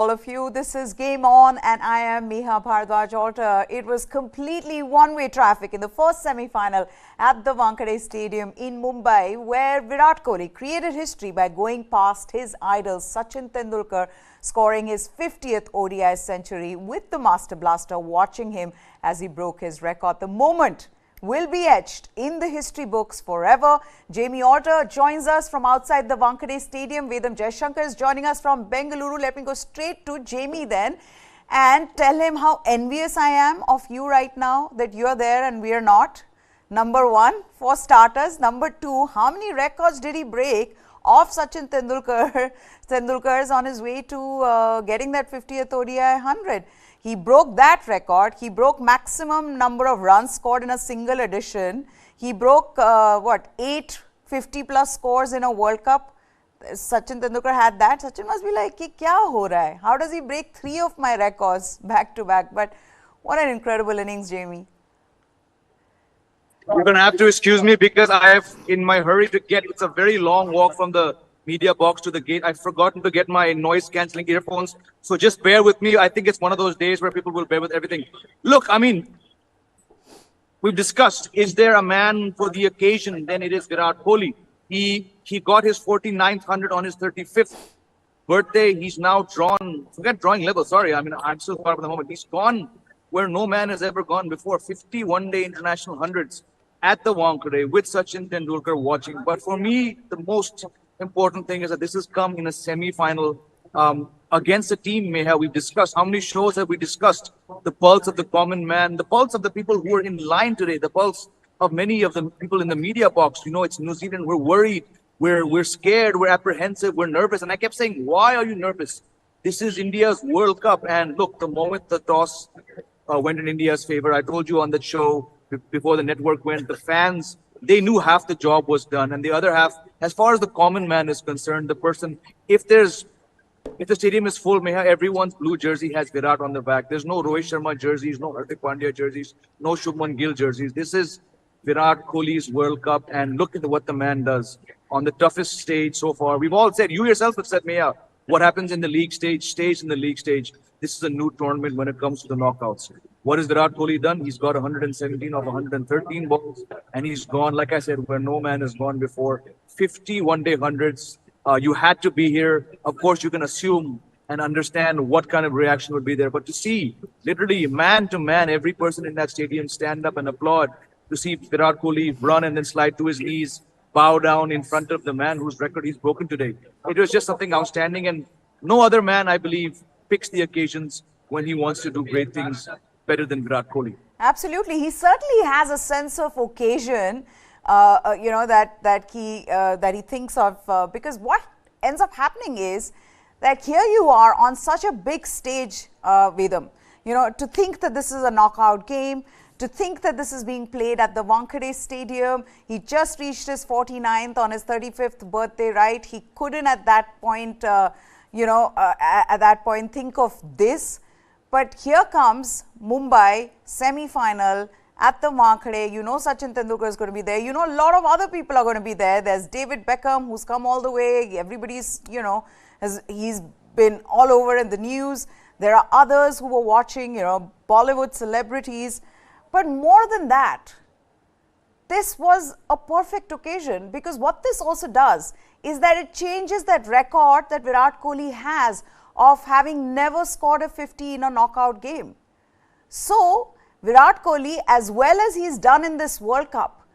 All of you. This is Game On and I am Meha Bhardwaj Alter. It was completely one-way traffic in the first semi-final at the Wankhede Stadium in Mumbai, where Virat Kohli created history by going past his idol Sachin Tendulkar, scoring his 50th ODI century with the Master Blaster watching him as he broke his record. The moment will be etched in the history books forever. Jamie Alter joins us from outside the Wankhede Stadium. Vedam Jaishankar is joining us from Bengaluru. Let me go straight to Jamie then and tell him how envious I am of you right now that you are there and we are not. Number one, for starters. Number two, how many records did he break of Sachin Tendulkar's on his way to getting that 50th ODI 100? He broke that record. He broke maximum number of runs scored in a single edition. He broke, 8 50-plus scores in a World Cup. Sachin Tendulkar had that. Sachin must be like, kya ho raha hai? How does he break 3 of my records back to back? But what an incredible innings, Jamie. You're going to have to excuse me because I have, in my hurry to get, it's a very long walk from the media box to the gate. I've forgotten to get my noise cancelling earphones. So just bear with me. I think it's one of those days where people will bear with everything. Look, I mean, we've discussed, is there a man for the occasion? Then it is Virat Kohli. He got his 49th 100 on his 35th birthday. He's now drawn, forget drawing level, sorry. I mean, I'm still far from the moment. He's gone where no man has ever gone before. 51-day international hundreds at the Wankhede with Sachin Tendulkar watching. But for me, the most important thing is that this has come in a semi-final against a team, Meha. We've discussed, how many shows have we discussed? The pulse of the common man, the pulse of the people who are in line today, the pulse of many of the people in the media box. You know, it's New Zealand, we're worried, we're scared, we're apprehensive, we're nervous. And I kept saying, why are you nervous? This is India's World Cup. And look, the moment the toss went in India's favor, I told you on that show before the network went, the fans, they knew half the job was done. And the other half, as far as the common man is concerned, the person, if the stadium is full, Meha, everyone's blue jersey has Virat on the back. There's no Rohit Sharma jerseys, no Hardik Pandya jerseys, no Shubman Gill jerseys. This is Virat Kohli's World Cup, and look at what the man does on the toughest stage so far. We've all said, you yourself have said, Meha, what happens in the league stage stays in the league stage. This is a new tournament when it comes to the knockouts. What has Virat Kohli done? He's got 117 of 113 balls, and he's gone, like I said, where no man has gone before. 50 one-day hundreds. You had to be here. Of course, you can assume and understand what kind of reaction would be there. But to see, literally, man to man, every person in that stadium stand up and applaud, to see Virat Kohli run and then slide to his knees, bow down in front of the man whose record he's broken today. It was just something outstanding, and no other man, I believe, picks the occasions when he wants to do great things better than Virat Kohli. Absolutely. He certainly has a sense of occasion, that he thinks of, because what ends up happening is that here you are on such a big stage, Vedam, to think that this is a knockout game, to think that this is being played at the Wankhede Stadium. He just reached his 49th on his 35th birthday, right? He couldn't at that point, think of this. But here comes Mumbai semi-final at the Wankhede. You know Sachin Tendulkar is going to be there. You know a lot of other people are going to be there. There's David Beckham, who's come all the way. Everybody's, he's been all over in the news. There are others who were watching, Bollywood celebrities. But more than that, this was a perfect occasion, because what this also does is that it changes that record that Virat Kohli has of having never scored a 50 in a knockout game. So, Virat Kohli, as well as he's done in this World Cup,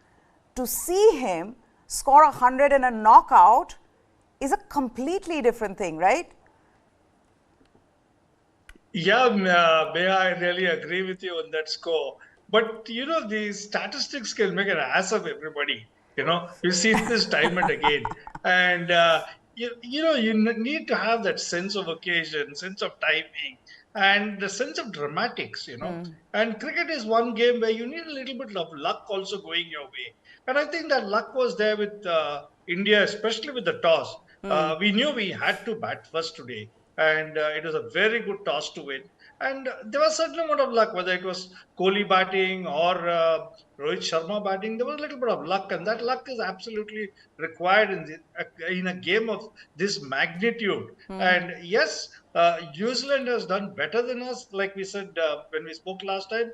to see him score 100 in a knockout is a completely different thing, right? Yeah, Meha, I really agree with you on that score. But, the statistics can make an ass of everybody. You see this time and again. And, you need to have that sense of occasion, sense of timing, and the sense of dramatics, And cricket is one game where you need a little bit of luck also going your way. And I think that luck was there with India, especially with the toss. We knew we had to bat first today. and it was a very good toss to win. And there was a certain amount of luck, whether it was Kohli batting or Rohit Sharma batting. There was a little bit of luck, and that luck is absolutely required in a game of this magnitude. And yes, New Zealand has done better than us, like we said when we spoke last time,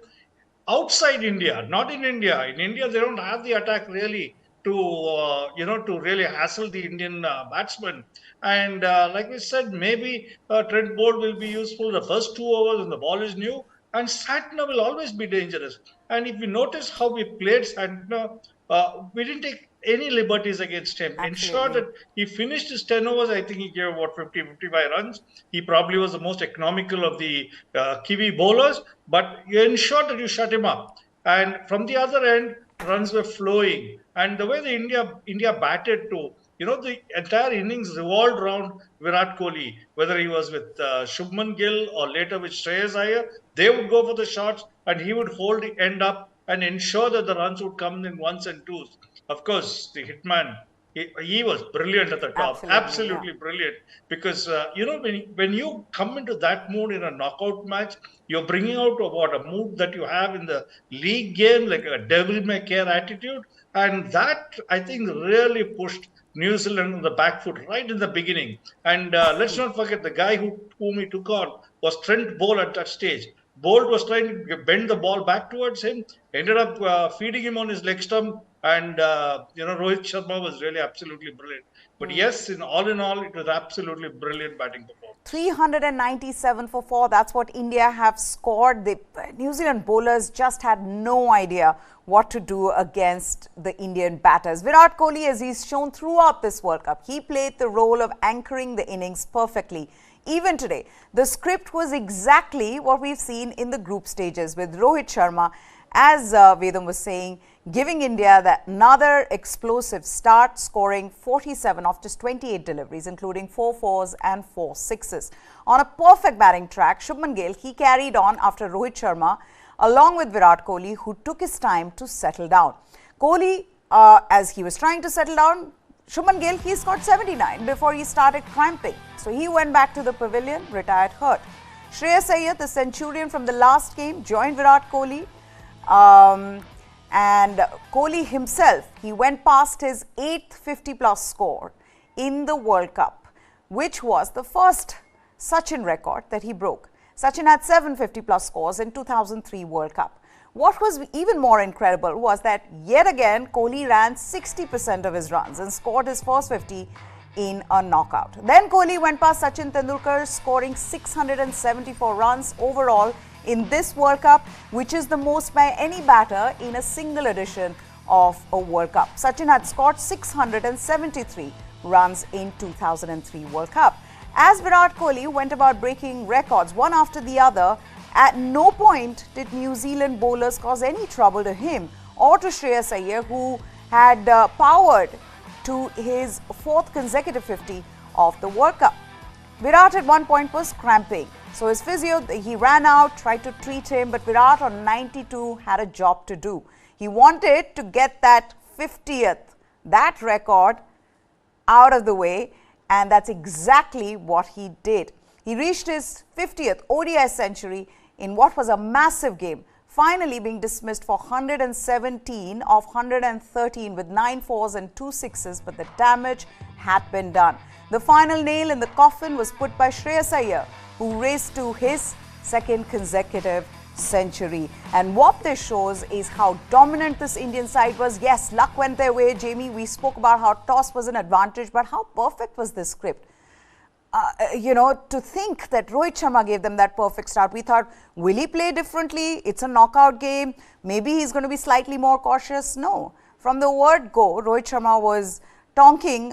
outside India, not in India. In India, they don't have the attack really to to really hassle the Indian batsmen. And like we said, maybe Trent Bolt will be useful the first 2 overs when the ball is new, and Santner will always be dangerous. And if you notice how we played Santner, we didn't take any liberties against him. Ensure that he finished his 10 overs. I think he gave about 50, 55 runs. He probably was the most economical of the Kiwi bowlers, but you ensure that you shut him up. And from the other end, runs were flowing. And the way the India batted too, the entire innings revolved around Virat Kohli, whether he was with Shubman Gill or later with Shreyas Iyer. They would go for the shots and he would hold the end up and ensure that the runs would come in ones and twos. Of course, the hitman, he was brilliant at the top, absolutely brilliant. Because when you come into that mood in a knockout match, you're bringing out a mood that you have in the league game, like a devil may care attitude, and that I think really pushed New Zealand on the back foot right in the beginning. And let's not forget the guy whom he took on was Trent Bolt at that stage. Bolt was trying to bend the ball back towards him, ended up feeding him on his leg stump, and Rohit Sharma was really absolutely brilliant. But yes, in all, it was absolutely brilliant batting performance. 397 for 4. That's what India have scored. The New Zealand bowlers just had no idea what to do against the Indian batters. Virat Kohli, as he's shown throughout this World Cup, he played the role of anchoring the innings perfectly. Even today, the script was exactly what we've seen in the group stages with Rohit Sharma, as Vedam was saying, giving India that another explosive start, scoring 47 off just 28 deliveries, including 4 fours and 4 sixes. On a perfect batting track, Shubman Gill, he carried on after Rohit Sharma, along with Virat Kohli, who took his time to settle down. Kohli, as he was trying to settle down, Shubman Gill, he scored 79 before he started cramping. So he went back to the pavilion, retired hurt. Shreyas Iyer, the centurion from the last game, joined Virat Kohli. And Kohli himself, he went past his 8th 50-plus score in the World Cup, which was the first Sachin record that he broke. Sachin had 7 50-plus scores in 2003 World Cup. What was even more incredible was that yet again, Kohli ran 60% of his runs and scored his first 50 in a knockout. Then Kohli went past Sachin Tendulkar, scoring 674 runs overall in this World Cup, which is the most by any batter in a single edition of a World Cup. Sachin had scored 673 runs in 2003 World Cup. As Virat Kohli went about breaking records one after the other, at no point did New Zealand bowlers cause any trouble to him or to Shreyas Iyer, who had powered to his 4th consecutive 50 of the World Cup. Virat at one point was cramping. So his physio, he ran out, tried to treat him, but Virat on 92 had a job to do. He wanted to get that 50th, that record out of the way, and that's exactly what he did. He reached his 50th ODI century in what was a massive game, finally being dismissed for 117 of 113 with 9 fours and 2 sixes, but the damage had been done. The final nail in the coffin was put by Shreyas Iyer, who raced to his 2nd consecutive century. And what this shows is how dominant this Indian side was. Yes, luck went their way, Jamie. We spoke about how toss was an advantage, but how perfect was this script? To think that Rohit Sharma gave them that perfect start. We thought, will he play differently? It's a knockout game. Maybe he's going to be slightly more cautious. No. From the word go, Rohit Sharma was tonking,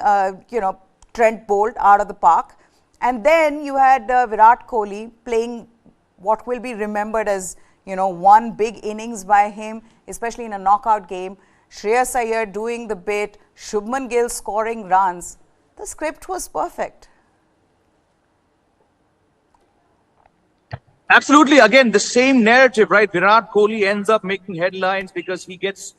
Trent Bolt out of the park. And then you had Virat Kohli playing what will be remembered as, one big innings by him, especially in a knockout game. Shreyas Iyer doing the bit, Shubman Gill scoring runs. The script was perfect. Absolutely. Again, the same narrative, right? Virat Kohli ends up making headlines because he gets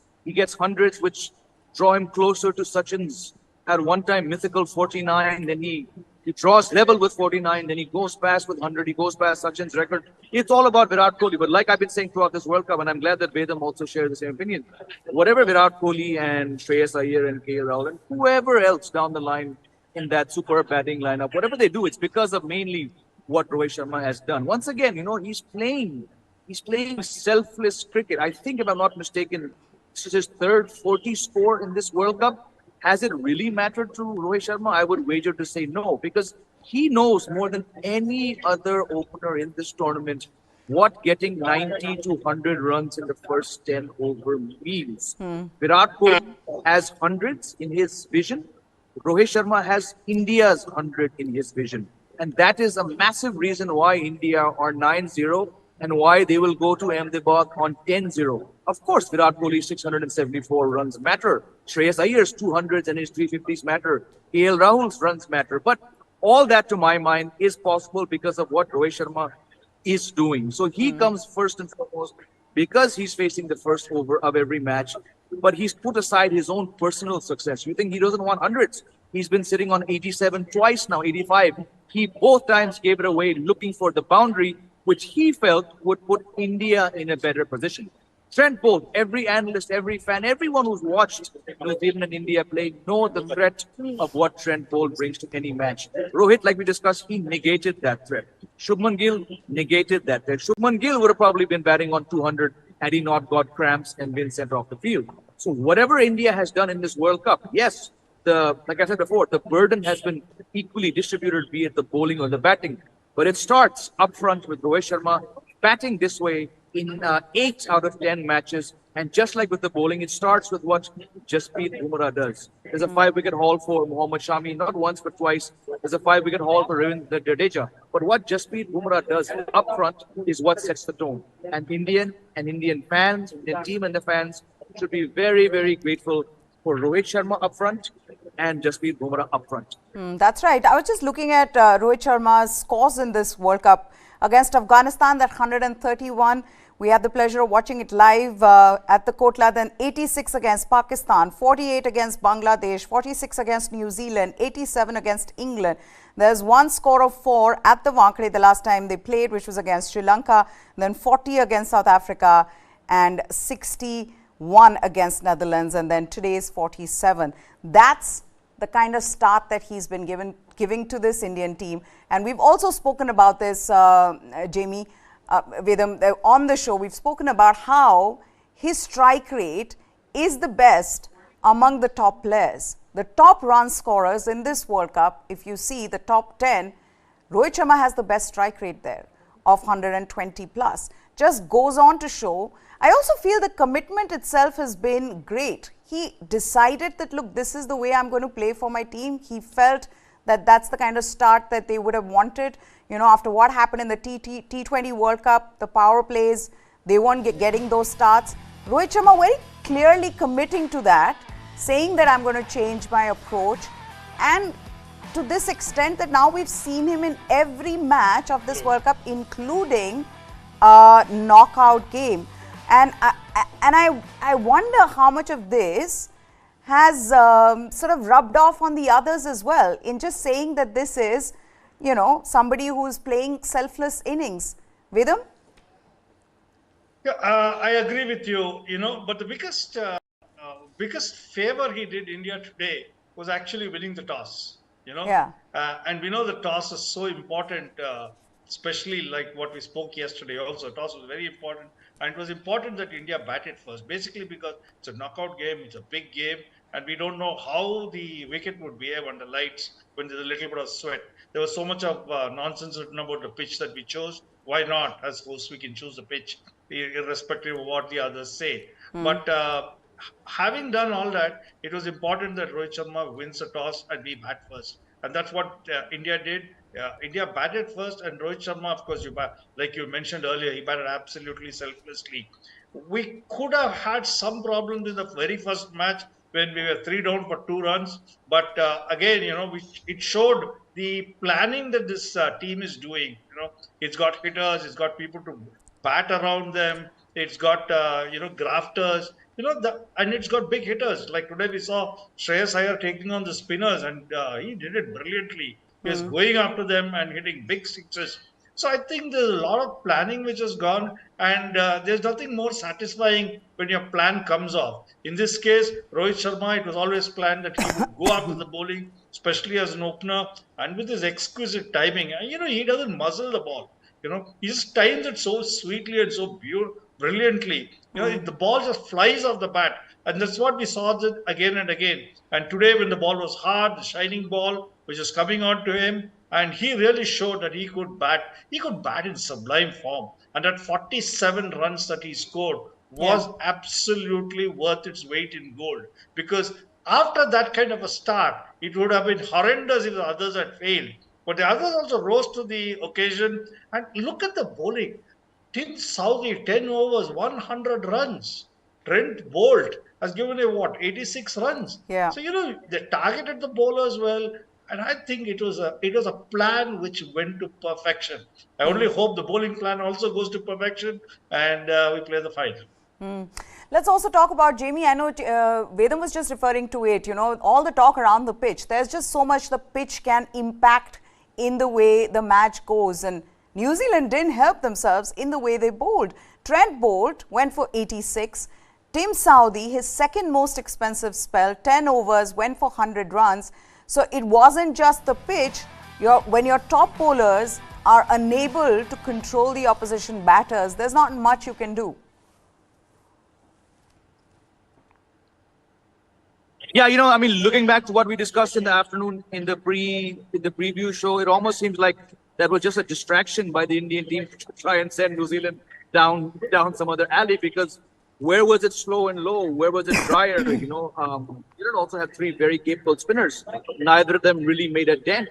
hundreds, which draw him closer to Sachin's at one time mythical 49. Then he He draws level with 49, then he goes past with 100, he goes past Sachin's record. It's all about Virat Kohli. But like I've been saying throughout this World Cup, and I'm glad that Vedam also shares the same opinion, whatever Virat Kohli and Shreyas Iyer and KL Rahul and whoever else down the line in that superb batting lineup, whatever they do, it's because of mainly what Rohit Sharma has done. Once again, he's playing selfless cricket. I think, if I'm not mistaken, this is his third 40 score in this World Cup. Has it really mattered to Rohit Sharma? I would wager to say no, because he knows more than any other opener in this tournament what getting 90 to 100 runs in the first 10 over means. Virat Kohli has hundreds in his vision. Rohit Sharma has India's 100 in his vision. And that is a massive reason why India are 9-0 and why they will go to Ahmedabad on 10-0. Of course, Virat Kohli's 674 runs matter. Shreyas Iyer's 200s and his 350s matter. KL Rahul's runs matter. But all that, to my mind, is possible because of what Rohit Sharma is doing. So he comes first and foremost because he's facing the first over of every match. But he's put aside his own personal success. You think he doesn't want hundreds? He's been sitting on 87 twice now, 85. He both times gave it away looking for the boundary, which he felt would put India in a better position. Trent Bolt, every analyst, every fan, everyone who's watched New Zealand and India play know the threat of what Trent Bolt brings to any match. Rohit, like we discussed, he negated that threat. Shubman Gill negated that threat. Shubman Gill would have probably been batting on 200 had he not got cramps and been sent off the field. So whatever India has done in this World Cup, yes, like I said before, the burden has been equally distributed, be it the bowling or the batting. But it starts up front with Rohit Sharma batting this way in 8 out of 10 matches. And just like with the bowling, it starts with what Jasprit Bumrah does. There's a 5-wicket haul for Mohammad Shami, not once but twice. There's a 5-wicket haul for Ravindra Jadeja. But what Jasprit Bumrah does up front is what sets the tone. And Indian fans, Indian team and the fans should be very, very grateful for Rohit Sharma up front and Jasprit Bumrah up front. That's right. I was just looking at Rohit Sharma's scores in this World Cup against Afghanistan, that 131. We had the pleasure of watching it live at the Kotla. Then 86 against Pakistan, 48 against Bangladesh, 46 against New Zealand, 87 against England. There's one score of 4 at the Wankhede the last time they played, which was against Sri Lanka. Then 40 against South Africa and 61 against Netherlands. And then today's 47. That's the kind of start that he's been giving to this Indian team. And we've also spoken about this, Jamie, Vedam, on the show. We've spoken about how his strike rate is the best among the top players. The top run scorers in this World Cup, if you see the top 10, Rohit Sharma has the best strike rate there of 120 plus. Just goes on to show. I also feel the commitment itself has been great. He decided that, look, this is the way I'm going to play for my team. He felt that that's the kind of start that they would have wanted. You know, after what happened in the T20 World Cup, the power plays, they weren't getting those starts. Rohit Sharma very clearly committing to that, saying that I'm going to change my approach. And to this extent that now we've seen him in every match of this World Cup, including a knockout game. And I wonder how much of this has sort of rubbed off on the others as well, in just saying that this is, you know, somebody who's playing selfless innings. Vedam? Yeah, I agree with you, you know, but the biggest favor he did India today was actually winning the toss, you know. Yeah. And we know the toss is so important, especially like what we spoke yesterday also. Toss was very important. And it was important that India batted first, basically because it's a knockout game, it's a big game, and we don't know how the wicket would behave under lights when there's a little bit of sweat. There was so much of nonsense written about the pitch that we chose. Why not? As hosts, we can choose the pitch, irrespective of what the others say. But having done all that, it was important that Rohit Sharma wins the toss and we bat first. And that's what India did. India batted first, and Rohit Sharma, of course, like you mentioned earlier, he batted absolutely selflessly. We could have had some problems in the very first match when we were 3 down for 2 runs. But again, you know, it showed the planning that this team is doing. You know, it's got hitters, it's got people to bat around them, it's got you know, grafters. You know, and it's got big hitters. Like today we saw Shreyas Iyer taking on the spinners, and he did it brilliantly. He was going after them and hitting big sixes. So I think there's a lot of planning which has gone, and there's nothing more satisfying when your plan comes off. In this case, Rohit Sharma, it was always planned that he would go after the bowling, especially as an opener, and with his exquisite timing. And, he doesn't muzzle the ball. He just times it so sweetly and so brilliantly. The ball just flies off the bat, and that's what we saw again and again. And today, when the ball was hard, the shining ball which was coming on to him, and he really showed that he could bat. He could bat in sublime form, and that 47 runs that he scored was absolutely worth its weight in gold. Because after that kind of a start, it would have been horrendous if the others had failed. But the others also rose to the occasion. And look at the bowling. Tim Southee, 10 overs, 100 runs. Trent Bolt has given a 86 runs. Yeah. So, they targeted the bowlers well. And I think it was a plan which went to perfection. I only hope the bowling plan also goes to perfection and we play the final. Let's also talk about Jamie. I know Vedam was just referring to it, all the talk around the pitch. There's just so much the pitch can impact in the way the match goes. And New Zealand didn't help themselves in the way they bowled. Trent Bolt went for 86. Tim Southee, his second most expensive spell, 10 overs, went for 100 runs. So it wasn't just the pitch. When your top bowlers are unable to control the opposition batters, there's not much you can do. Yeah, looking back to what we discussed in the afternoon in the preview show, it almost seems like that was just a distraction by the Indian team to try and send New Zealand down some other alley, because where was it slow and low? Where was it drier? New Zealand also had three very capable spinners. Neither of them really made a dent,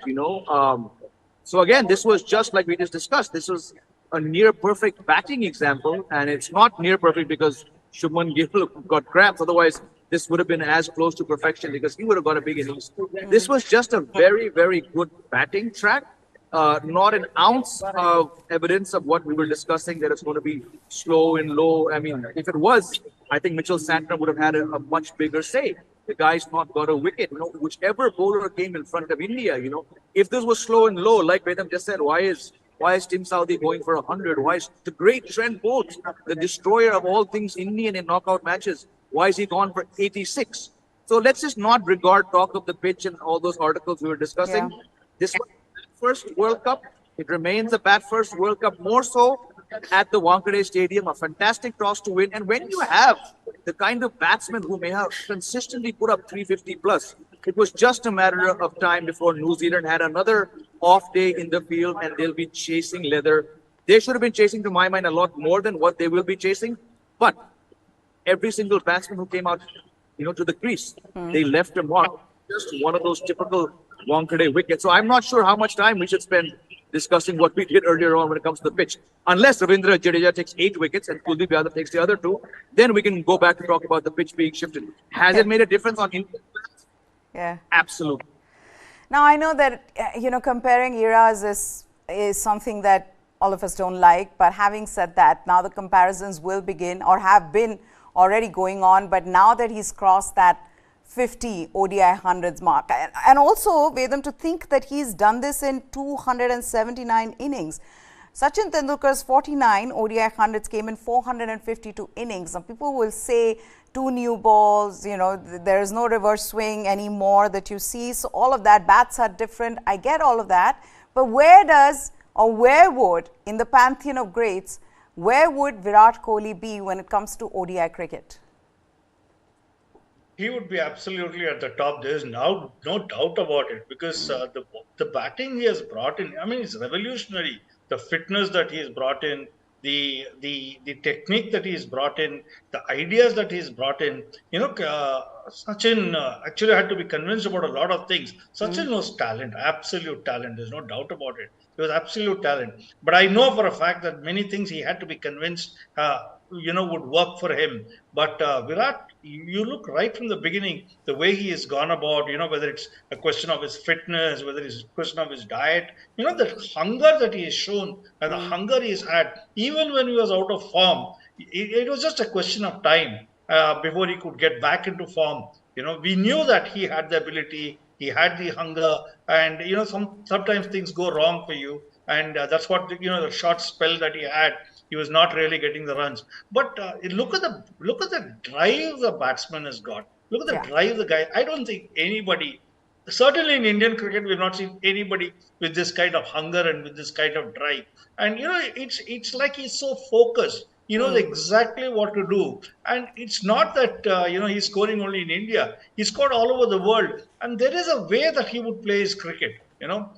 So again, this was just like we just discussed. This was a near perfect batting example, and it's not near perfect because Shubman Gill got cramps. Otherwise, this would have been as close to perfection because he would have got a big innings. This was just a very, very good batting track. Not an ounce of evidence of what we were discussing, that it's going to be slow and low. I mean, if it was, I think Mitchell Santner would have had a much bigger say. The guy's not got a wicket. Whichever bowler came in front of India, if this was slow and low, like Vedam just said, why is Tim Southee going for 100? Why is the great Trent Bolt, the destroyer of all things Indian in knockout matches, why is he gone for 86? So let's just not talk of the pitch and all those articles we were discussing. Yeah. This was first World Cup. It remains a bat first World Cup, more so at the Wankhede Stadium. A fantastic toss to win. And when you have the kind of batsmen who may have consistently put up 350 plus, it was just a matter of time before New Zealand had another off day in the field and they'll be chasing leather. They should have been chasing, to my mind, a lot more than what they will be chasing. But every single batsman who came out, to the crease, they left a mark. Just one of those typical Wankhede wickets. So I'm not sure how much time we should spend discussing what we did earlier on when it comes to the pitch. Unless Ravindra Jadeja takes 8 wickets and Kuldeep Yadav takes the other 2, then we can go back to talk about the pitch being shifted. Has it made a difference on Indian bats? Yeah. Absolutely. Now, I know that, comparing eras is something that all of us don't like. But having said that, now the comparisons will begin or have been already going on. But now that he's crossed that 50 ODI hundreds mark. And also, Vedam, to think that he's done this in 279 innings. Sachin Tendulkar's 49 ODI hundreds came in 452 innings. Some people will say 2 new balls, there is no reverse swing anymore that you see. So all of that, bats are different. I get all of that. But where would, in the pantheon of greats, where would Virat Kohli be when it comes to ODI cricket? He would be absolutely at the top. There is no doubt about it, because the batting he has brought in, it's revolutionary. The fitness that he has brought in, the technique that he has brought in, the ideas that he has brought in. Sachin actually had to be convinced about a lot of things. Sachin was talent, absolute talent. There's no doubt about it. He was absolute talent. But I know for a fact that many things he had to be convinced would work for him. But Virat, you look right from the beginning, the way he has gone about, whether it's a question of his fitness, whether it's a question of his diet, the hunger that he has shown and the hunger he's had, even when he was out of form, it was just a question of time before he could get back into form. We knew that he had the ability, He had the hunger, and sometimes things go wrong for you, and that's what the short spell that he had. He was not really getting the runs. But look at the drive the batsman has got. Look at Yeah. the drive the guy. I don't think anybody, certainly in Indian cricket, we've not seen anybody with this kind of hunger and with this kind of drive. And it's like he's so focused. He knows exactly what to do. And it's not that he's scoring only in India. He scored all over the world. And there is a way that he would play his cricket.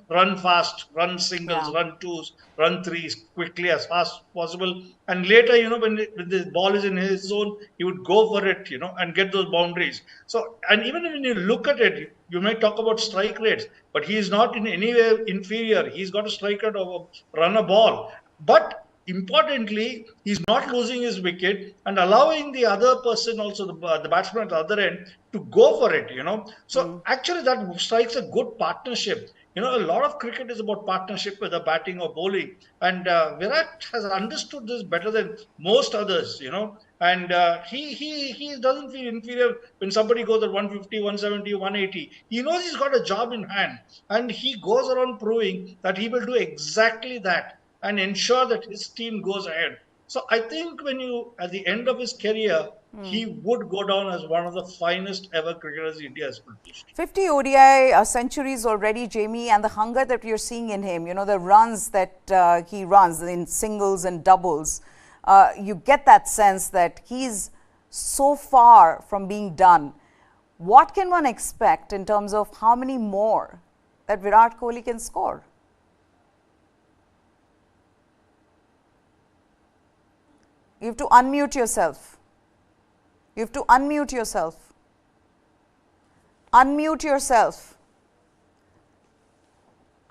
Run fast, run singles, Yeah. run twos, run threes quickly as fast as possible. And later, when the ball is in his zone, he would go for it, and get those boundaries. So, and even when you look at it, you may talk about strike rates, but he is not in any way inferior. He's got a strike rate of run a ball. But importantly, he's not losing his wicket and allowing the other person, also the batsman at the other end, to go for it. So actually, that strikes a good partnership. A lot of cricket is about partnership, whether batting or bowling, and Virat has understood this better than most others. And he doesn't feel inferior when somebody goes at 150, 170, 180. He knows he's got a job in hand, and he goes around proving that he will do exactly that and ensure that his team goes ahead. So I think at the end of his career, he would go down as one of the finest ever cricketers India has produced. 50 ODI centuries already, Jamie, and the hunger that you're seeing in him, the runs that he runs in singles and doubles, you get that sense that he's so far from being done. What can one expect in terms of how many more that Virat Kohli can score? You have to unmute yourself. You have to unmute yourself. Unmute yourself.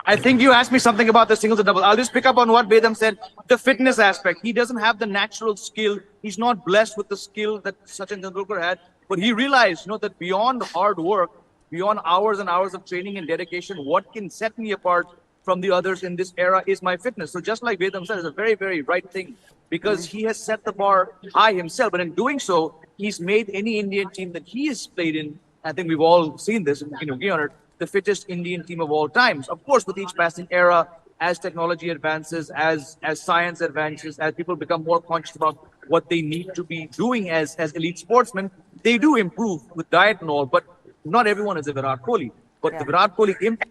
I think you asked me something about the singles and doubles. I'll just pick up on what Vedam said. The fitness aspect. He doesn't have the natural skill. He's not blessed with the skill that Sachin Tendulkar had. But he realized, that beyond hard work, beyond hours and hours of training and dedication, what can set me apart from the others in this era is my fitness. So just like Vedam said, it's a very, very right thing, because he has set the bar high himself. And in doing so, he's made any Indian team that he has played in, I think we've all seen this, the fittest Indian team of all times. Of course, with each passing era, as technology advances, as science advances, as people become more conscious about what they need to be doing as elite sportsmen, they do improve with diet and all, but not everyone is a Virat Kohli. But the Virat Kohli impact.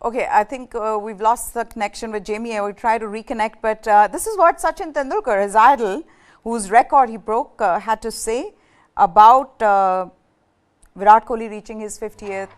Okay, I think we've lost the connection with Jamie. I will try to reconnect, but this is what Sachin Tendulkar, his idol, whose record he broke, had to say about Virat Kohli reaching his 50th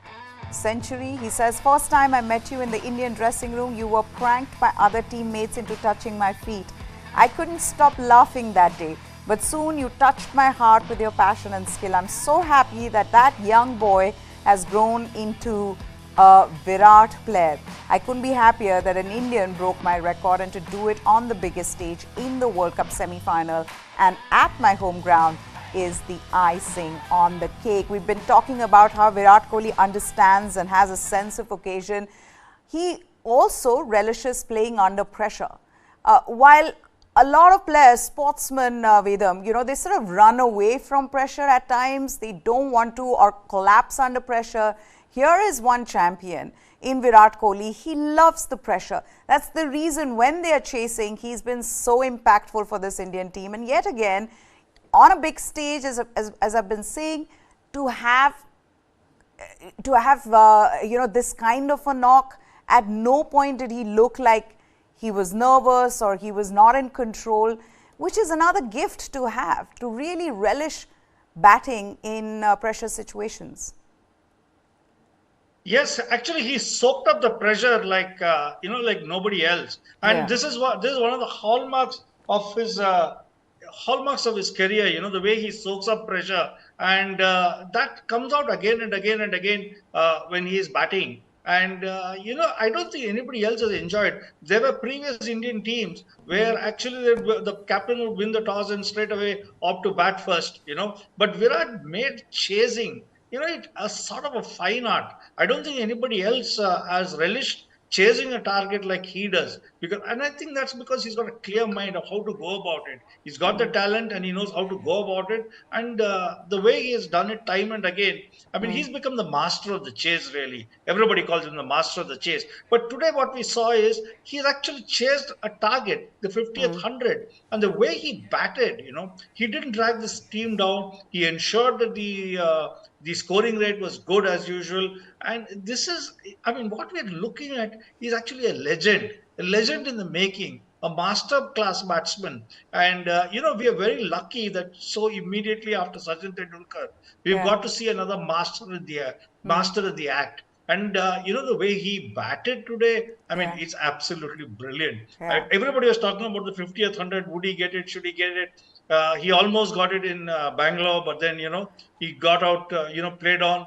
century. He says, "First time I met you in the Indian dressing room, you were pranked by other teammates into touching my feet. I couldn't stop laughing that day, but soon you touched my heart with your passion and skill. I'm so happy that that young boy has grown into a Virat player. I couldn't be happier that an Indian broke my record, and to do it on the biggest stage in the World Cup semi-final and at my home ground is the icing on the cake." We've been talking about how Virat Kohli understands and has a sense of occasion. He also relishes playing under pressure. While a lot of players, sportsmen, Vedam, they sort of run away from pressure at times. They don't want to or collapse under pressure. Here is one champion in Virat Kohli. He loves the pressure. That's the reason when they are chasing, he's been so impactful for this Indian team. And yet again, on a big stage, as I've been saying, to have this kind of a knock, at no point did he look like he was nervous or he was not in control, which is another gift to have, to really relish batting in pressure situations. Yes, actually, he soaked up the pressure like nobody else, and this is one of the hallmarks of his career. The way he soaks up pressure, and that comes out again and again and again when he is batting. And I don't think anybody else has enjoyed. There were previous Indian teams where actually the captain would win the toss and straight away opt to bat first. But Virat made chasing, it a sort of a fine art. I don't think anybody else has relished chasing a target like he does. And I think that's because he's got a clear mind of how to go about it. He's got the talent and he knows how to go about it. And the way he has done it time and again, I mean, he's become the master of the chase, really. Everybody calls him the master of the chase. But today, what we saw is he's actually chased a target, the 50th 100. And the way he batted, he didn't drag this team down. He ensured that the scoring rate was good as usual. And this is, I mean, what we're looking at is actually a legend in the making, a master class batsman. And, we are very lucky that so immediately after Sachin Tendulkar, we've got to see another master of the act. And, the way he batted today, I mean, it's absolutely brilliant. Everybody was talking about the 50th 100. Would he get it? Should he get it? He almost got it in Bangalore, but then, he got out, played on.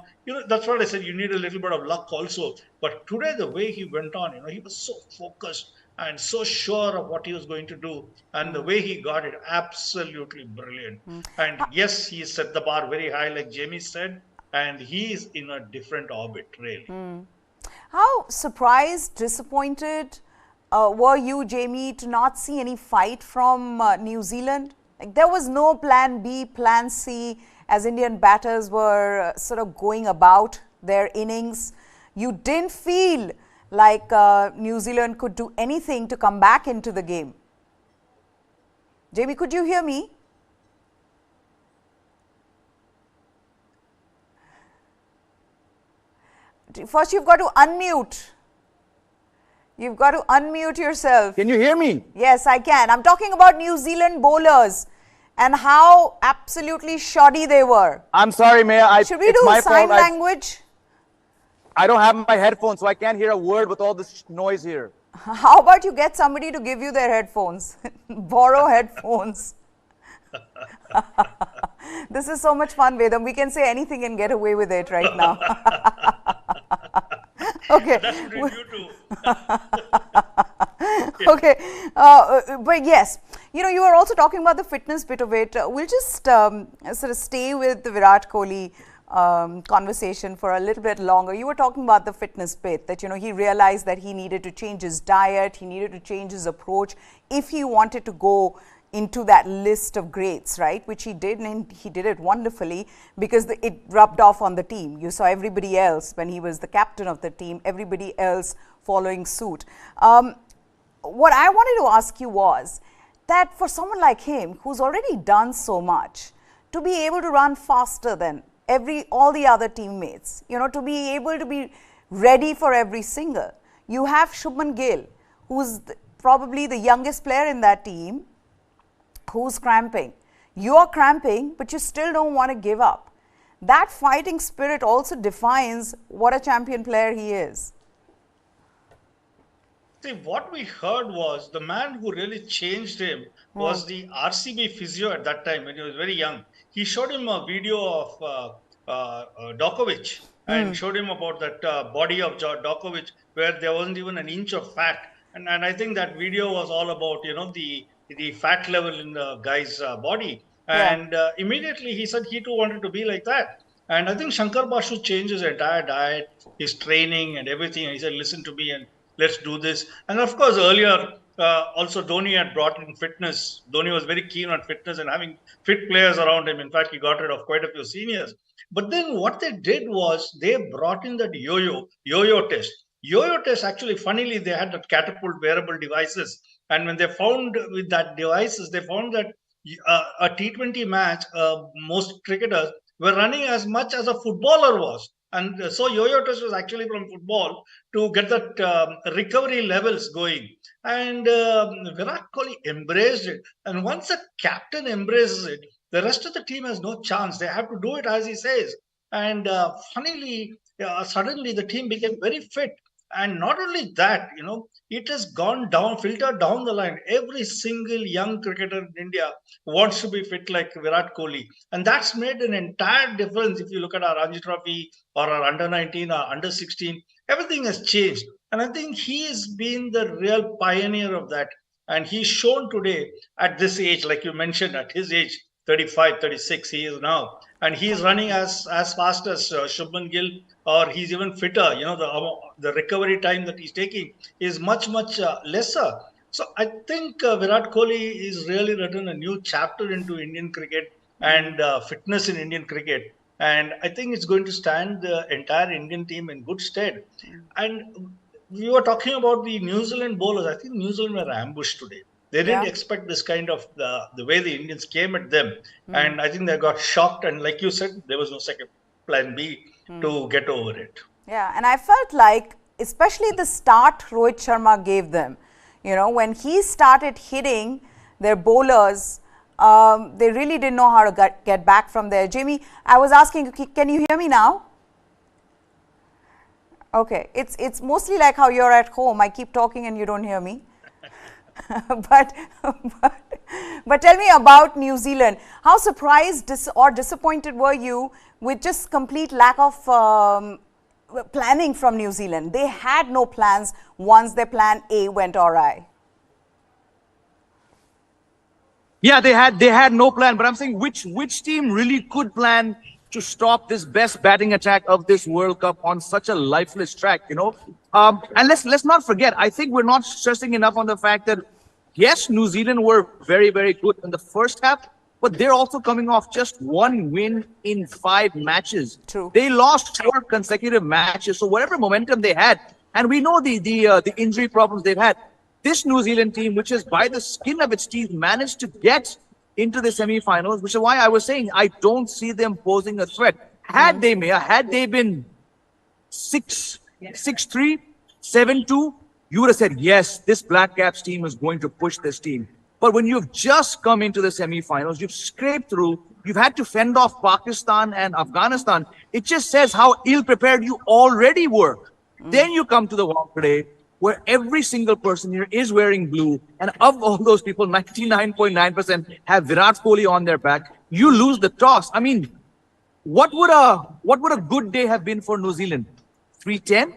That's what I said. You need a little bit of luck also. But today, the way he went on, he was so focused and so sure of what he was going to do. And the way he got it, absolutely brilliant. And yes, he set the bar very high, like Jamie said, and he is in a different orbit, really. How surprised, disappointed were you, Jamie, to not see any fight from New Zealand? Like, there was no plan B, plan C, as Indian batters were sort of going about their innings. You didn't feel like New Zealand could do anything to come back into the game. Jamie, could you hear me? First, you've got to unmute. You've got to unmute yourself. Can you hear me? Yes, I can. I'm talking about New Zealand bowlers and how absolutely shoddy they were. I'm sorry, Maya. Should we do sign language? I don't have my headphones, so I can't hear a word with all this noise here. How about you get somebody to give you their headphones? Borrow headphones. This is so much fun, Vedam. We can say anything and get away with it right now. Okay. That's between you two. Okay. But yes, you were also talking about the fitness bit of it. We'll just sort of stay with the Virat Kohli conversation for a little bit longer. You were talking about the fitness bit, that he realized that he needed to change his diet, he needed to change his approach if he wanted to go into that list of greats, right, which he did, and he did it wonderfully because it rubbed off on the team. You saw everybody else, when he was the captain of the team, everybody else following suit. What I wanted to ask you was that for someone like him, who's already done so much, to be able to run faster than all the other teammates, to be able to be ready for every single. You have Shubman Gill, who's probably the youngest player in that team, who's cramping. You are cramping, but you still don't want to give up. That fighting spirit also defines what a champion player he is. See, what we heard was the man who really changed him was the RCB physio at that time when he was very young. He showed him a video of Djokovic and showed him about that body of Djokovic where there wasn't even an inch of fat. And I think that video was all about, the fat level in the guy's body. And immediately he said he too wanted to be like that. And I think Shankar Basu changed his entire diet, his training and everything. And he said, listen to me and let's do this. And of course, earlier, also Dhoni had brought in fitness. Dhoni was very keen on fitness and having fit players around him. In fact, he got rid of quite a few seniors. But then what they did was they brought in that yo-yo test. Yo-yo test, actually, funnily, they had that catapult wearable devices. And when they found with that devices, they found that a T20 match, most cricketers were running as much as a footballer was. And so yo-yo test was actually from football to get that recovery levels going. And Virat Kohli embraced it. And once a captain embraces it, the rest of the team has no chance. They have to do it as he says. And funnily, suddenly the team became very fit. And not only that, it has gone down, filtered down the line. Every single young cricketer in India wants to be fit like Virat Kohli. And that's made an entire difference. If you look at our Ranji Trophy or our under-19 or under-16, everything has changed. And I think he has been the real pioneer of that. And he's shown today at this age, like you mentioned, at his age, 35, 36, he is now. and he's running as fast as Shubman Gill, or he's even fitter. The recovery time that he's taking is much lesser. So I think Virat Kohli is really written a new chapter into Indian cricket and fitness in Indian cricket, and I think it's going to stand the entire Indian team in good stead. And we were talking about the New Zealand bowlers. I think New Zealand were ambushed today. They didn't Yeah. expect this kind of the way the Indians came at them, and I think they got shocked. And like you said, there was no second plan B to get over it. Yeah, and I felt like, especially the start Rohit Sharma gave them, when he started hitting their bowlers, they really didn't know how to get back from there. Jamie, I was asking, can you hear me now? Okay, it's mostly like how you're at home. I keep talking and you don't hear me. but, but tell me about New Zealand. How surprised or disappointed were you with just complete lack of planning from New Zealand? They had no plans once their plan A went awry. Yeah, they had no plan, but I'm saying which team really could plan to stop this best batting attack of this World Cup on such a lifeless track, And let's not forget, I think we're not stressing enough on the fact that yes, New Zealand were very, very good in the first half, but they're also coming off just one win in 5 matches. True. They lost 4 consecutive matches, so whatever momentum they had, and we know the injury problems they've had. This New Zealand team, which is by the skin of its teeth, managed to get into the semi-finals, which is why I was saying I don't see them posing a threat. Had they been 6-3, 7-2, you would have said, yes, this Black Caps team is going to push this team. But when you've just come into the semi-finals, you've scraped through, you've had to fend off Pakistan and Afghanistan, it just says how ill-prepared you already were. Then you come to the Wankhede, where every single person here is wearing blue, and of all those people, 99.9% have Virat Kohli on their back. You lose the toss. I mean, what would a good day have been for New Zealand? 310,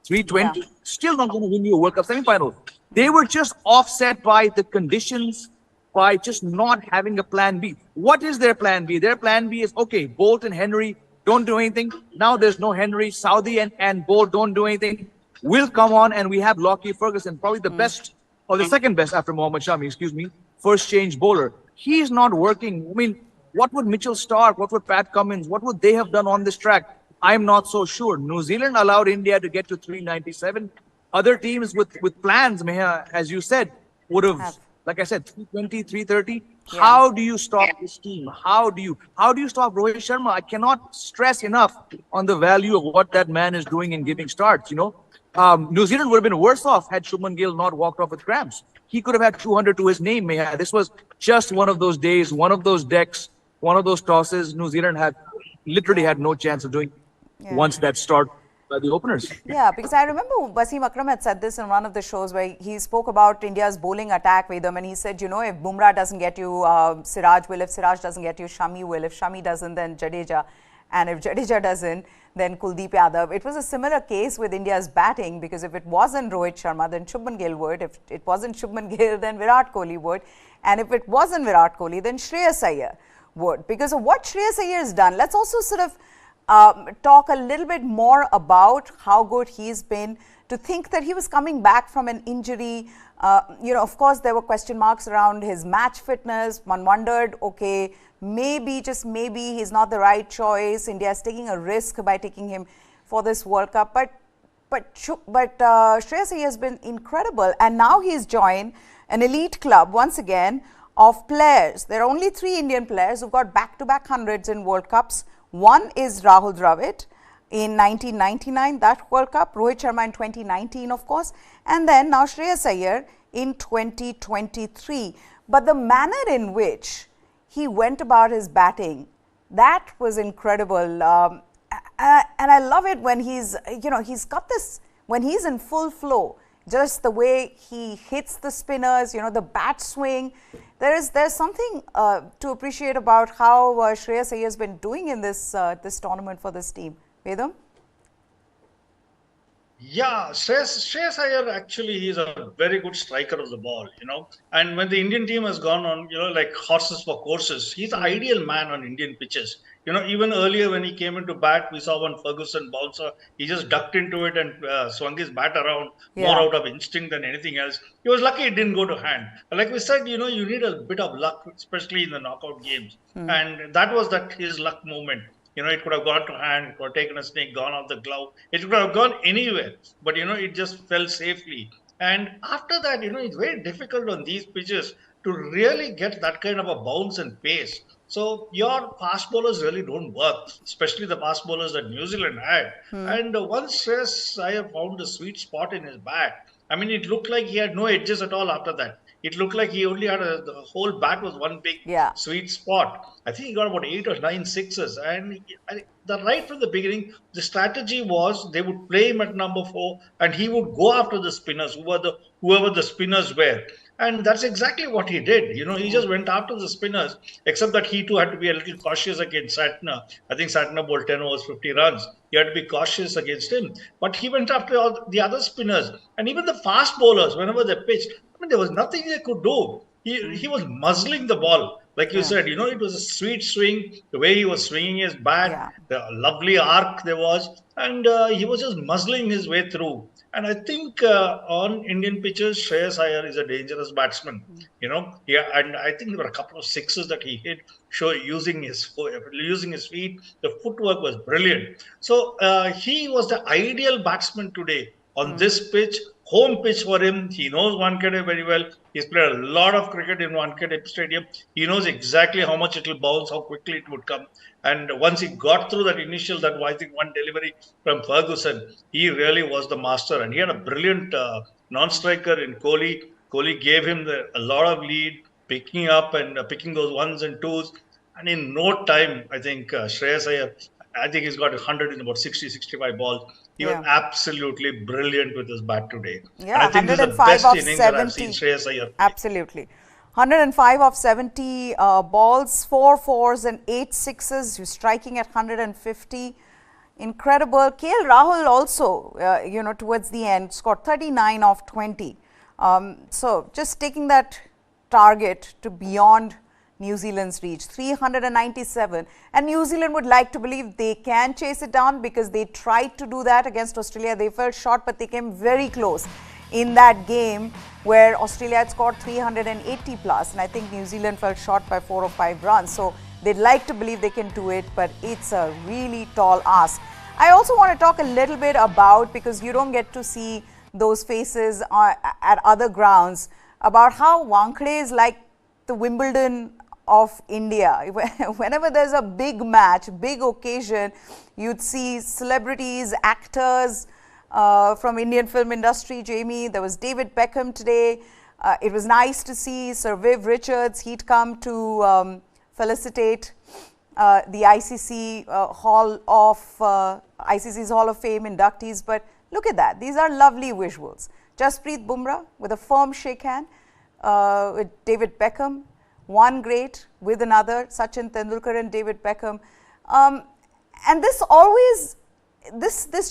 320, still not going to win you a World Cup semi-final. They were just offset by the conditions, by just not having a plan B. What is their plan B? Their plan B is, okay, Bolt and Henry don't do anything. Now there's no Henry. Saudi and Bolt don't do anything. Will come on, and we have Lockie Ferguson, probably the best, or the second best after Mohammad Shami, first change bowler. He's not working. I mean, what would Mitchell Starc, what would Pat Cummins, what would they have done on this track? I'm not so sure. New Zealand allowed India to get to 397. Other teams with plans, Meha, as you said, would have, like I said, 320, 330. Yeah. How do you stop this team? How do you stop Rohit Sharma? I cannot stress enough on the value of what that man is doing in giving starts, New Zealand would have been worse off had Shubman Gill not walked off with cramps. He could have had 200 to his name, Meha. This was just one of those days, one of those decks, one of those tosses. New Zealand literally had no chance of doing once that start by the openers. Yeah, because I remember Wasim Akram had said this in one of the shows where he spoke about India's bowling attack, Vedam, and he said, if Bumrah doesn't get you, Siraj will. If Siraj doesn't get you, Shami will. If Shami doesn't, then Jadeja. And if Jadeja doesn't, then Kuldeep Yadav. It was a similar case with India's batting, because if it wasn't Rohit Sharma, then Shubman Gill would. If it wasn't Shubman Gill, then Virat Kohli would. And if it wasn't Virat Kohli, then Shreyas Iyer would. Because of what Shreyas Iyer has done, let's also sort of talk a little bit more about how good he's been. To think that he was coming back from an injury, of course, there were question marks around his match fitness. One wondered, okay, maybe, just maybe, he's not the right choice. India is taking a risk by taking him for this World Cup. But Shreyas Iyer has been incredible. And now he's joined an elite club, once again, of players. There are only 3 Indian players who've got back-to-back hundreds in World Cups. One is Rahul Dravid in 1999, that World Cup. Rohit Sharma in 2019, of course. And then now Shreyas Iyer in 2023. But the manner in which he went about his batting, that was incredible. And I love it when he's got this, when he's in full flow, just the way he hits the spinners, the bat swing. There's something to appreciate about how Shreyas Iyer has been doing in this tournament for this team. Vedam? Yeah, Shreyas Iyer actually he's a very good striker of the ball, And when the Indian team has gone on, like horses for courses, he's the ideal man on Indian pitches. Even earlier when he came into bat, we saw one Ferguson bouncer. He just ducked into it and swung his bat around more Yeah. out of instinct than anything else. He was lucky it didn't go to hand. But like we said, you need a bit of luck, especially in the knockout games. And that was his luck moment. It could have gone to hand, it could have taken a snake, gone off the glove. It could have gone anywhere, but it just fell safely. And after that, it's very difficult on these pitches to really get that kind of a bounce and pace. So your fast bowlers really don't work, especially the fast bowlers that New Zealand had. And once Shreyas Iyer found a sweet spot in his bat, I mean, it looked like he had no edges at all after that. It looked like he only had the whole bat was one big Yeah. sweet spot. I think he got about 8 or 9 sixes. And right from the beginning, the strategy was they would play him at number 4 and he would go after the spinners, whoever the spinners were. And that's exactly what he did. He just went after the spinners, except that he too had to be a little cautious against Satner. I think Satner bowled 10 overs, 50 runs. He had to be cautious against him. But he went after all the other spinners and even the fast bowlers, whenever they pitched. I mean, there was nothing they could do. He was muzzling the ball. Like you said, it was a sweet swing, the way he was swinging his bat, the lovely arc there was, and he was just muzzling his way through. And I think on Indian pitches, Shreyas Iyer is a dangerous batsman. And I think there were a couple of sixes that he hit, using his feet. The footwork was brilliant. So he was the ideal batsman today on this pitch. Home pitch for him. He knows Wankhede very well. He's played a lot of cricket in Wankhede Stadium. He knows exactly how much it will bounce, how quickly it would come. And once he got through that I think one delivery from Ferguson, he really was the master. And he had a brilliant non-striker in Kohli. Kohli gave him a lot of lead, picking up and picking those ones and twos. And in no time, I think Shreyas Iyer, I think he's got 100 in about 60, 65 balls. He was absolutely brilliant with his bat today. Yeah, and I think this is the 105 best of innings 70. that I've seen Shreyas Iyer play. Absolutely. 105 of 70 balls, 4 fours and 8 sixes. He was striking at 150. Incredible. KL Rahul also, towards the end, scored 39 of 20. So just taking that target to beyond New Zealand's reach, 397. And New Zealand would like to believe they can chase it down because they tried to do that against Australia. They fell short, but they came very close in that game where Australia had scored 380 plus. And I think New Zealand fell short by 4 or 5 runs. So they'd like to believe they can do it, but it's a really tall ask. I also want to talk a little bit about, because you don't get to see those faces at other grounds, about how Wankhede is like the Wimbledon of India. Whenever there's a big match, big occasion, you'd see celebrities, actors from Indian film industry. Jamie, there was David Beckham today. It was nice to see Sir Viv Richards. He'd come to felicitate the ICC ICC's Hall of Fame inductees. But look at that. These are lovely visuals. Jasprit Bumrah with a firm shake hand with David Beckham. One great with another, Sachin Tendulkar and David Beckham. And this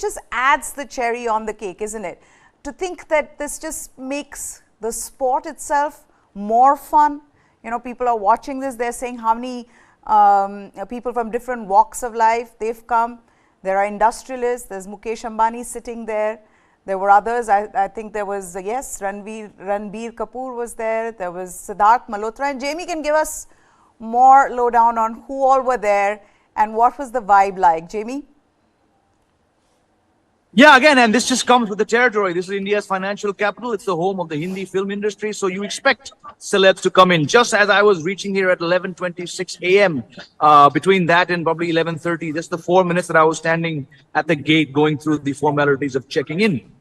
just adds the cherry on the cake, isn't it? To think that this just makes the sport itself more fun. People are watching this, they're saying how many people from different walks of life they've come. There are industrialists, there's Mukesh Ambani sitting there. There were others. I think there was, Ranbir Kapoor was there. There was Siddharth Malhotra. And Jamie can give us more lowdown on who all were there and what was the vibe like. Jamie? Yeah, again, and this just comes with the territory. This is India's financial capital. It's the home of the Hindi film industry. So you expect celebs to come in. Just as I was reaching here at 11:26 a.m., between that and probably 11:30, just the 4 minutes that I was standing at the gate going through the formalities of checking in,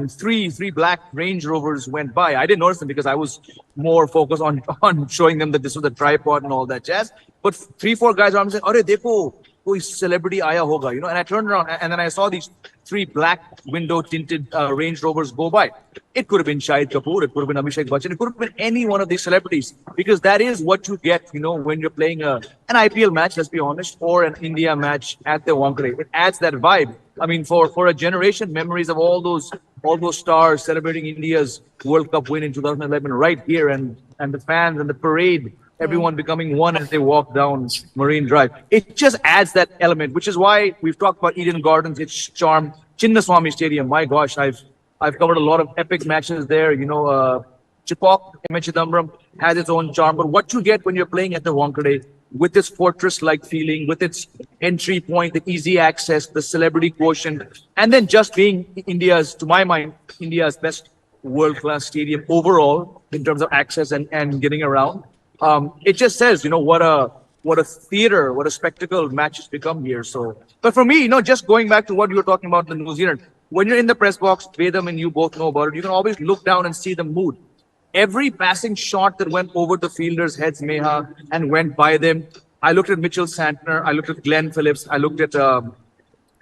three black Range Rovers went by. I didn't notice them because I was more focused on showing them that this was a tripod and all that jazz. But 3-4 guys around me saying, "Arey, dekho, koi celebrity aaya hoga, you know. And I turned around and then I saw these three black window tinted Range Rovers go by. It could have been Shahid Kapoor, it could have been Abhishek Bachchan, it could have been any one of these celebrities, because that is what you get, you know, when you're playing an IPL match, let's be honest, or an India match at the Wankhede. It adds that vibe. I mean, for a generation, memories of all those stars celebrating India's World Cup win in 2011 right here, and the fans and the parade, everyone becoming one as they walk down Marine Drive. It just adds that element, which is why we've talked about Eden Gardens, its charm. Chinnaswamy Stadium, my gosh, I've covered a lot of epic matches there. You know, Chipok, M. Chidambaram has its own charm. But what you get when you're playing at the Wankhede, with its fortress-like feeling, with its entry point, the easy access, the celebrity quotient, and then just being India's, to my mind, India's best world-class stadium overall in terms of access and getting around. It just says, you know, what a theater, what a spectacle matches become here. So, but for me, you know, just going back to what you were talking about in New Zealand, when you're in the press box, Vedam and you both know about it, you can always look down and see the mood. Every passing shot that went over the fielders' heads, Meha, and went by them. I looked at Mitchell Santner, I looked at Glenn Phillips, I looked at,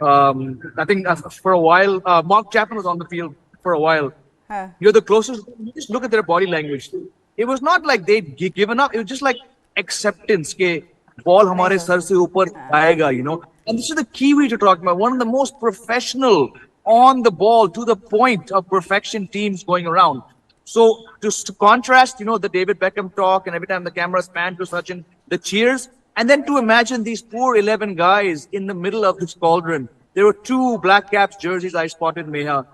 I think for a while, Mark Chapman was on the field for a while. Huh. You're the closest. You just look at their body language. It was not like they'd given up. It was just like acceptance. Ke ball hamare sar se upar aayega, you know. And this is the Kiwi you're talking about. One of the most professional on the ball, to the point of perfection teams going around. So just to contrast, you know, the David Beckham talk, and every time the cameras pan to Sachin, the cheers, and then to imagine these poor 11 guys in the middle of this cauldron. There were 2 Black Caps jerseys I spotted, Meha.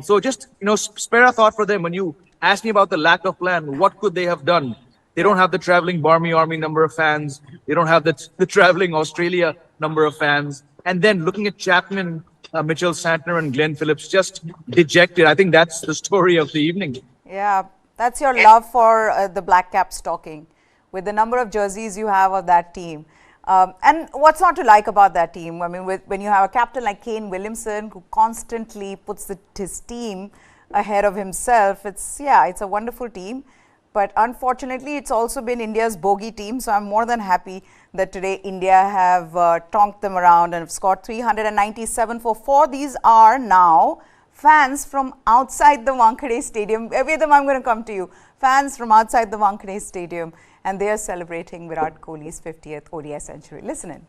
So just, you know, spare a thought for them. When you ask me about the lack of plan, what could they have done? They don't have the traveling Barmy Army number of fans. They don't have the traveling Australia number of fans. And then looking at Chapman, Mitchell Santner and Glenn Phillips, just dejected. I think that's the story of the evening. Yeah, that's your love for the Black Caps talking, with the number of jerseys you have of that team. And what's not to like about that team? I mean, when you have a captain like Kane Williamson, who constantly puts his team ahead of himself, it's a wonderful team. But unfortunately, it's also been India's bogey team. So I'm more than happy that today India have tonked them around and have scored 397 for 4. These are now fans from outside the Wankhede Stadium. Vedam, I'm going to come to you. Fans from outside the Wankhede Stadium, and they are celebrating Virat Kohli's 50th ODI century. Listen in.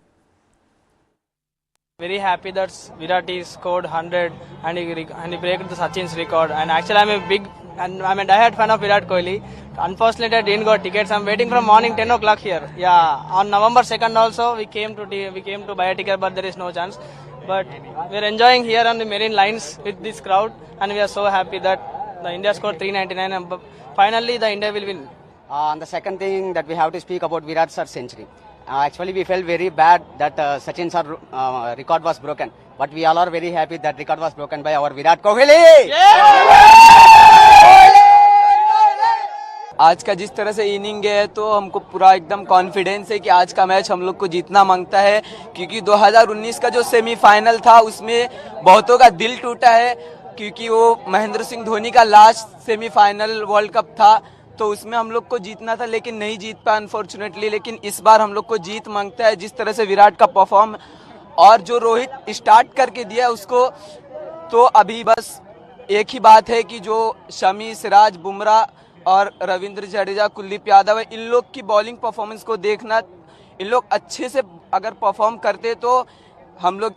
Very happy that Virat is scored 100 and he broke the Sachin's record. And actually, I'm a diehard fan of Virat Kohli. Unfortunately, I didn't got tickets. I'm waiting from morning 10 o'clock here. Yeah, on November 2nd also we came to buy a ticket, but there is no chance. But we're enjoying here on the Marine Lines with this crowd, and we are so happy that the India scored 399 and finally the India will win. The second thing that we have to speak about Virat sir's century. Actually, we felt very bad that Sachin sir record was broken, but we all are very happy that record was broken by our Virat Kohli. आज का जिस तरह से inning है तो हमको पूरा एकदम कॉन्फिडेंस है कि आज का मैच हम लोग को जीतना मांगता है, क्योंकि 2019 का जो सेमीफाइनल था उसमें बहुतों का दिल टूटा है, क्योंकि वो महेंद्र सिंह धोनी का लास्ट सेमीफाइनल वर्ल्ड कप था, तो उसमें हम लोग को जीतना था लेकिन नहीं जीत पाया अनफॉर्चुनेटली। लेकिन इस बार हम लोग को जीत मांगता है, जिस तरह से विराट का परफॉर्म और जो रोहित स्टार्ट करके दिया उसको, तो अभी बस एक ही बात है कि जो शमी, सिराज, बुमराह और रविंद्र जडेजा, कुलदीप यादव है, इन लोग की बॉलिंग परफॉर्मेंस को देखना। इन लोग अच्छे से अगर परफॉर्म करते तो हम लोग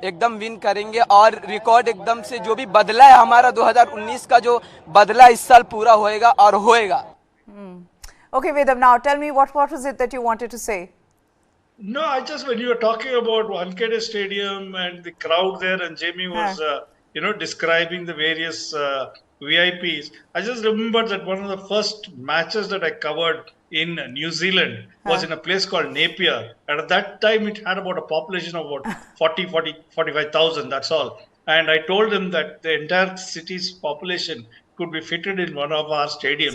एकदम विन करेंगे, और रिकॉर्ड एकदम से जो भी बदला है हमारा 2019 का जो बदला इस साल पूरा होएगा और होएगा। Okay, Vedam, now tell me what was it that you wanted to say? No, when you were talking about Wankhede Stadium and the crowd there, and Jamie was, describing the various VIPs, I just remembered that one of the first matches that I covered in New Zealand was in a place called Napier. And at that time, it had about a population of about 45,000, that's all. And I told them that the entire city's population could be fitted in one of our stadiums,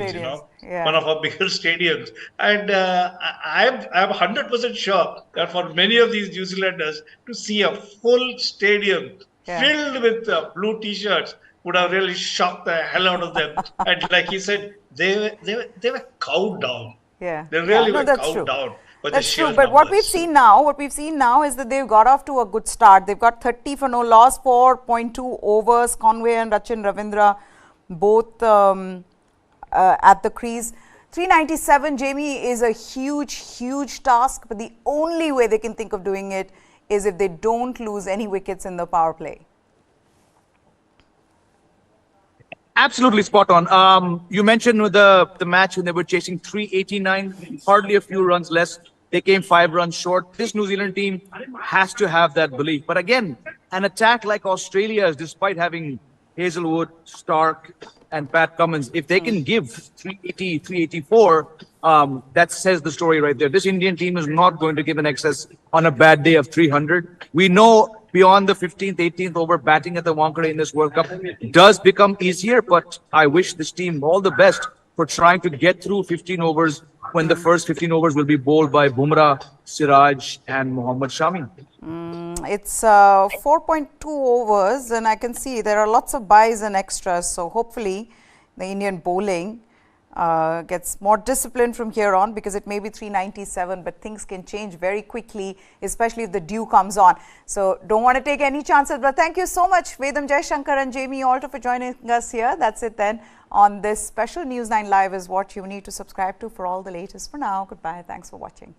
one of our bigger stadiums. And I'm 100% sure that for many of these New Zealanders, to see a full stadium filled with blue T-shirts would have really shocked the hell out of them. And like he said, they were cowed down. Yeah. They really were cowed down. with That's the sheer true, but what we've numbers. seen now is that they've got off to a good start. They've got 30 for no loss, 4.2 overs. Conway and Rachin Ravindra both at the crease. 397, Jamie, is a huge task, but the only way they can think of doing it is if they don't lose any wickets in the power play. Absolutely spot on. You mentioned with the match when they were chasing 389, hardly a few runs less. They came 5 runs short. This New Zealand team has to have that belief. But again, an attack like Australia's, despite having Hazelwood, Stark, and Pat Cummins, if they can give 380, 384, that says the story right there. This Indian team is not going to give an excess on a bad day of 300. We know beyond the 15th, 18th over, batting at the Wankhede in this World Cup does become easier, but I wish this team all the best for trying to get through 15 overs when the first 15 overs will be bowled by Bumrah, Siraj and Mohammad Shami. It's 4.2 overs, and I can see there are lots of buys and extras, so hopefully the Indian bowling gets more discipline from here on, because it may be 397, but things can change very quickly, especially if the dew comes on. So don't want to take any chances. But thank you so much, Vedam Jaishankar and Jamie Alter, for joining us here. That's it then on this special News 9 Live is what you need to subscribe to for all the latest. For now, goodbye. Thanks for watching.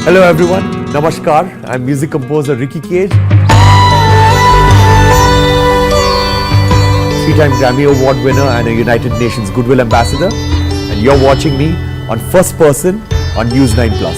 Hello everyone, Namaskar. I'm music composer Ricky Cage. 3-time Grammy Award winner and a United Nations Goodwill Ambassador. And you're watching me on First Person on News 9 Plus.